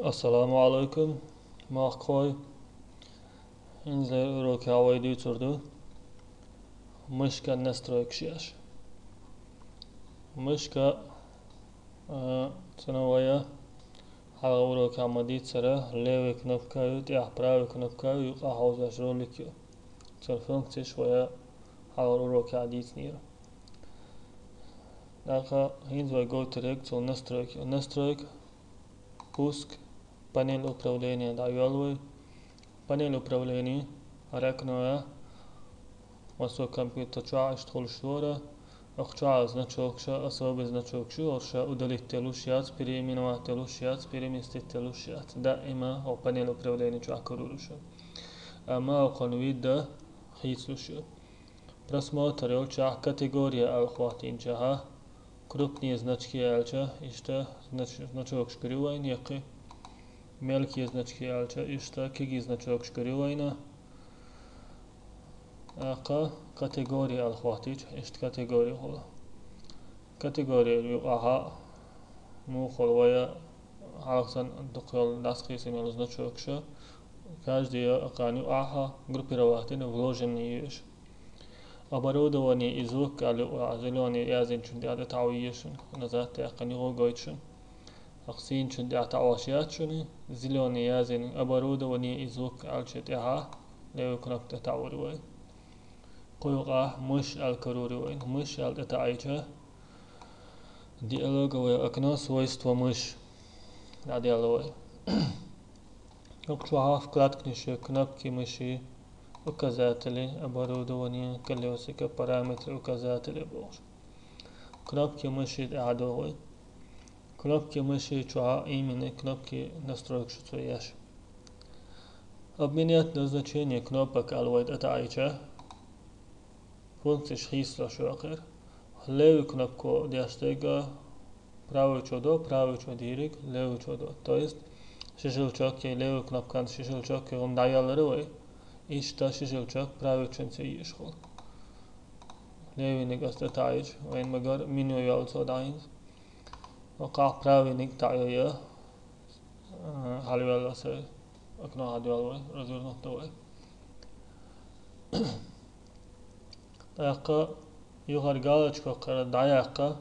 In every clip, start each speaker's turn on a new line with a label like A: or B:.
A: Assalamu alaikum, Markoi. Inze uroki havayı düturdu. Myszka nastroikshiash. Myszka ценовая حلقة uroki amadit sara lewe knopka yut ja prawe knopka yut ahauzash rolik yut. Цен функции швоя حلقة uroki adit nir. Dacha hinzва go direkt zur настройки. Настройка пуск панель управления дайвалвой. Панель управления рекноя масо компьютер чуа штхол штора. Охчуа значокша, особый значокшу, орша удалить телушиац, переименовать телушиац, переместить телушиац. Да има о панель управления чуа коруруша. Ама окон вида хитслушу. Просмотр елча категория алхватин чаха. Крупные значки ялча, ишта значок шкривайн яки. Мелкие значки ялча, ишта киги значок шкривайна. Ака категория алхватич, ишт категория хола. Категория юаха мухол вая алхсан докол дасхиси мел значокша. Каждый аканю аха группироватин вложенный еш. Оборудование и звук зеленый язын чундиада тауишен. Назад аканю гойчен. Аксин чундиада тауашиачен. Зеленый язын оборудование и звук алчет яха. Левый кнопка тауруай. قوقع مش الكروريوين مش التعيشة диалоговое окно свойства мышь на диалоге. Окчуха вкладкнейшие кнопки мыши, указатели, оборудование, колесико, параметры, указатели больше. Кнопки мыши диалоговые. Кнопки мыши чуха именно кнопки настроек шуцуяш. Обменять назначение кнопок алвайд атаича. Функция шхисла шуакер. Левый кнопку диастега правый чудо дирик, левый чудо. То есть шишелчок и левый кнопкан шишелчок и он даялары и что шишелчок правый чунце ишхол. Левый ник астатаич, вайн магар меню ялцо дайнс. Ока правый ник тайя халивала се окно хадвалвай, развернутовай. Даяққа юғар галочка қара даяққа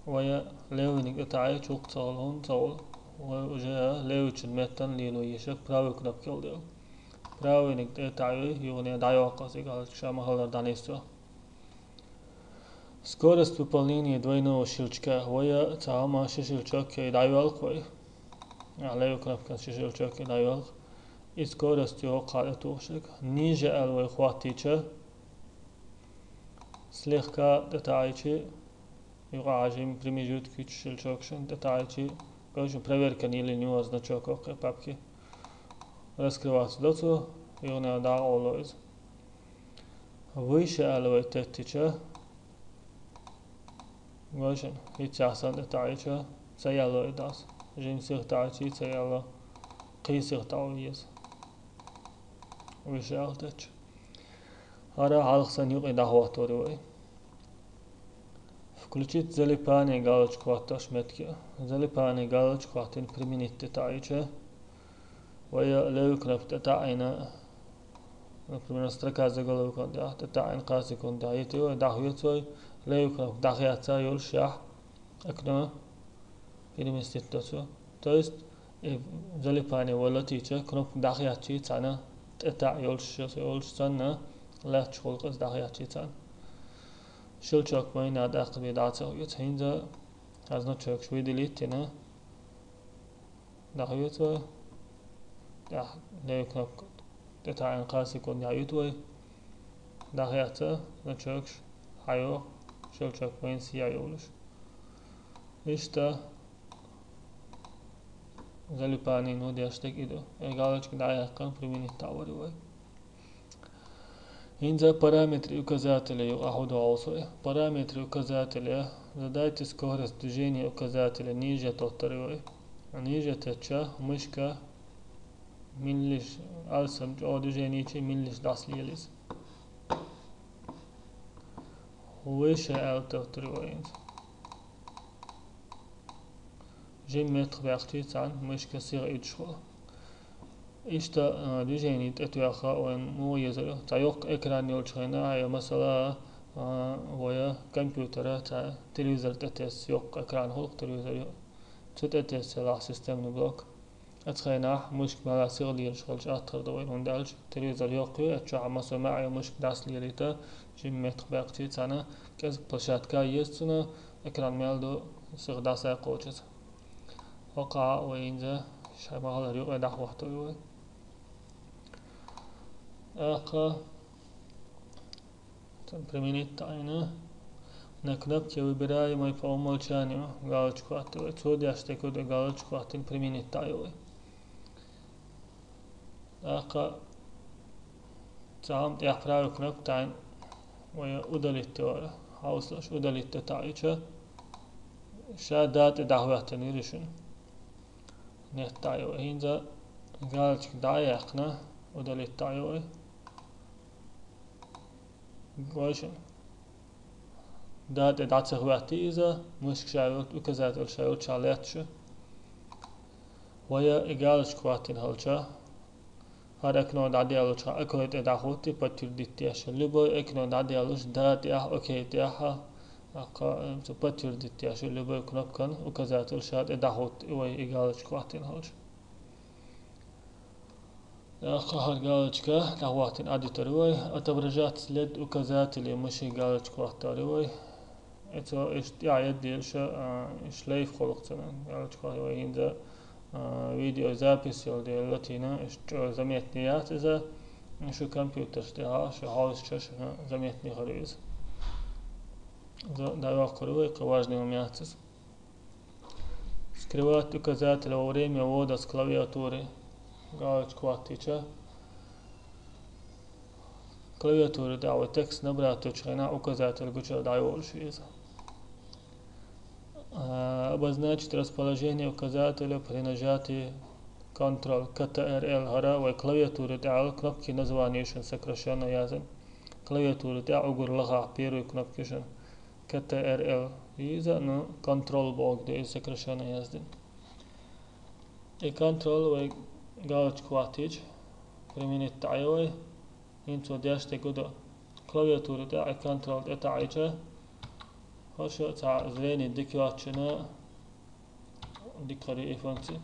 A: ويا ليونيك اتعاي شوق صالون صال وجاء ليوتشن متن ليلو يشك براوي كناب كيل ديل براوي نيك اتعاي يغني دايوقا سيقال شاما هالر دانيستو Скорость выполнения двойного щелчка. Вая цаама щелчок и дайвалк вай. Левый кнопка щелчок и дайвалк. И скорость его кадатушек. Ниже алвай хватича. Слегка детайчи. Югажим примежут кич щелчокшен детайчи. Кажем проверка или не значок окей папки. Раскрываться доцу. И он да always. Выше алвай теттича. Гошен, хитясан детайча, цаяло идас. Жин сихтачи, цаяло, ки сихтауиес. Выше алтеч. Ара халхсан юг идахваторуай. Включить залипание галочку атташ метки. Залипание галочку аттин применить детайча. Вая левый кнопка детайна. Например, строка заголовка детайн касикон дайти, дахует левый кнопка дахиатса юл шах окно переместить тосу. То есть залипание волотича кнопка дахиатчи цана тета юл шана лач холкас дахиатчи цан. Щелчок мой надо акбидаться ют хинза значок швиделитина дахиат да левый кнопка детайн касикон дайти дахиатса значок хайо щелчок вайн сияюлыш. Ишта залипание но диаштек иду. Галочка даяққан применить тауаривай. Инза параметры указателя юахуду аусой. Параметры указателя. Задайте скорость движения указателя ниже тоттаривай. Ниже теча мышка миллиш алсам о движение чи миллиш даслилис. Выше алтотрюинс. جيم متر بأختي عن مش كسير يدشوا إشتا ديجيني تتوخا وين مميزة تعيق إكران يولشينا هي مثلا ويا كمبيوتر تاع تلفزيون تتس يوق إكران هو تلفزيون تتس لا سيستم نبلوك اتخينا مش ملا سيغلي الشغل أكتر دوين وندالج تلفزيون يوقي أتشع مثلا معي مش داس ليليتا جيم متر بأختي تاعنا كذا بلشات كايستنا إكران مالدو سيغ داسا قوجز وقع وينزا شاي مغال ريو داخ وحتوي آخر تمرينيت تاعنا نكنب كيوي براي ما يفهم الشانيو قالش كواتو تودي أشتكو ده قالش كواتين بريمينيت تاعيوي آخر تعام تيحفراو كنب تاعن ويا أدلت ولا هاوسلاش أدلت تاعيشا شادات دعواتن يرشن نت تاعيوي هينزا قالش دايقنا أدلت تاعيوي قوشن دات دات سخواتي إذا مش شايلت وكذات الشايلت شاليتش ويا إقالش كواتين هالشا هر اكنو دادي ألوش أكويت إداخوتي باتير ديتياش لبو اكنو دادي ألوش دات أوكي تياها أقا باتير ديتياش لبو كنوب كان وكذات الشاد إداخوت ويا إقالش كواتين هالش أقا هر قالش كا دعواتين أدي تروي أتبرجات سلد وكذات اللي مش إقالش كواتين اتو اشتياعيت ديلشا اشلايف خلقتنا يعني تقول هيندا فيديو زابيس يل ديلتينا اشتو زميتنيات إذا شو كمبيوتر اشتها شو هاوس شش زميتني خريز دا يقروي قواجني ومياتس سكريوات وكذات لوريم يوودس كلافياتوري قالت كواتيشا كلافياتوري دعوة تكست نبراتو تشينا وكذات الجوشة دعوة الشيزة обозначить расположение указателя при нажатии Ctrl Ctrl هرا وكلавиатуры دعال кнопки названия сокращенно язен клавиатуры دع угор лага первой кнопки шен Ctrl иза но Ctrl бог де сокращенно язден и Ctrl و галочку хватить применить تعيوي инту дяште куда клавиатуры دع Ctrl это айча هوش تاع زريني ديكواتشنا ديكوري فانكسي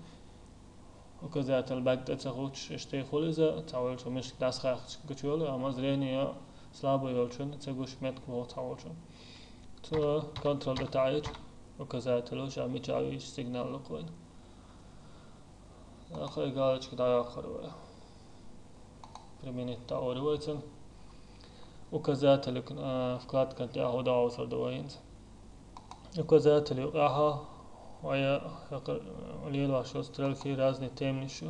A: وكذا الباك تاخوش اشتي خوليزا تعولش مش داس خاخش كتشول اما زريني يا سلابو يولشن تسوش مت كو تعولشن تو كنترول تاعيج وكذا تلوش عم يجاوي سيجنال لكوين اخر قالش كدا اخر بريمينيت تاوري ويتن وكذا تلك فكات كانت ياهو داوسر دوينز وكذا تلقاها ويا ليلة شو سترالكي رازني تيمني شو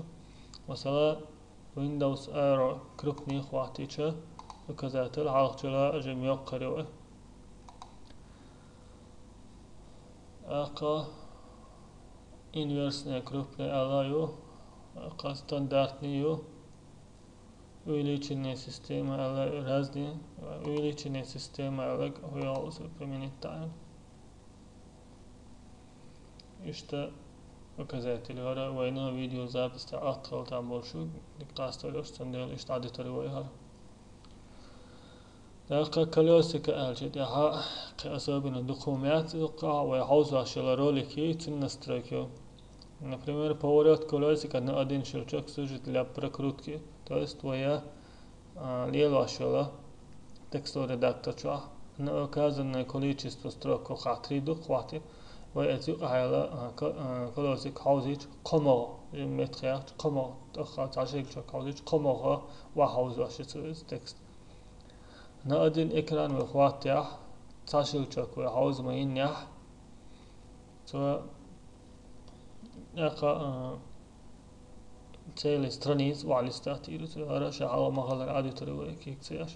A: مثلا ويندوز ايرو كروبني خواتيشا وكذا تلعق جلا جم يقرأ اقا inverse كروبني الايو اقا ستاندارتنيو увеличенное система разные увеличенная система هو also применить time إشتا وكذلك الهرا وينا فيديو زابس تاع أطول تاع بولشو ديك قاستو لوش تنديل إشتا عدي تروي هرا داقا كاليوسي كألجد يها كأسابين الدقوميات دقا ويحوزو عشلا رولي كي تنستركيو например поворот колесика на один щелчок служит для прокрутки то есть вая лево шла текстовый редактор на указанное количество строк хватит хватит ويأتي على كلاسيك حوزيج قمر متريات قمر تأخذ عشان حوزيج قمر وحوز عشان تكست نادين إكران وخواتيا تاشيل شك وحوز ما ينيح تو أقا تيلي سترانيز وعليستاتيرو ترى شعار مغالر عادي تروي كيك سياش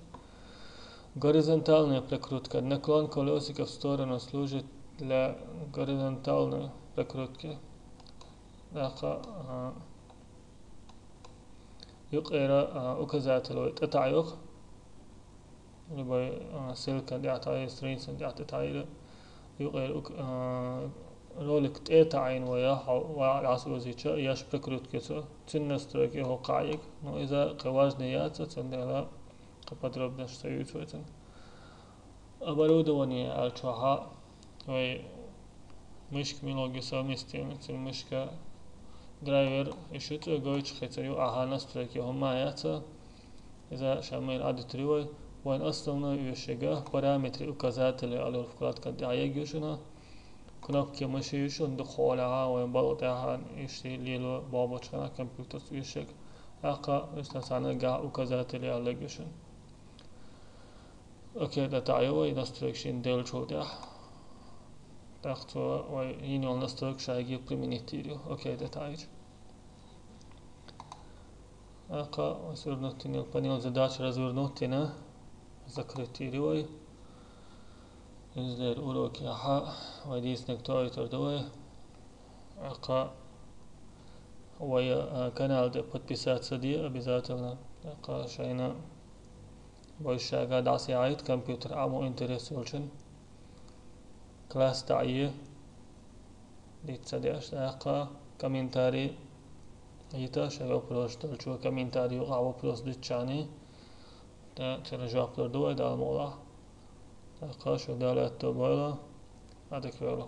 A: горизонтальная прокрутка наклон колесика в сторону служит для горизонтальной прокрутки يقرأ указатель تتعيق لبا سلكا دي عطايا سترينسا دي عطايا يقرأ رولك تأتا عين ويا وعسو زيشا ياش بكروت كسو تن نسترك يهو قايق نو إذا قواج نيات تن لا قبضرب نشتريت وتن أبرود وني ألتوها وي مشك ميلوجي سامستين تن مشكا درايفر يشوت جويتش خيتريو أها نسترك يهو ماياتا إذا شامل عدد تريوي وين أصلا يشجع بارامتر указатели على вкладка دعاية كناب ماشي يشون دخولها وين بلغتها يشتي ليلو بابوشنا كمبيوتر يشك أقا يستطيعنا جا указатели على جوشن أوكي ده تعيوي نستركشين ديل شودة تاختو وينيول نسترك شايجي بريمينيتيريو أوكي ده تعيج أقا وسيرنوتين البانيل زداش رزورنوتينا закрытие излер уроки аха вайдисник тойтер довой ака вая канал де подписаться ди обязательно ака шайна больше гадаси айт компьютер аму интерес улчин класс таие дитсадяш ака комментарий айта шай вопрос толчу комментарий а вопрос дичани ده ترى جواب دو ده الموضوع قاش ودالة تبالا هذا كله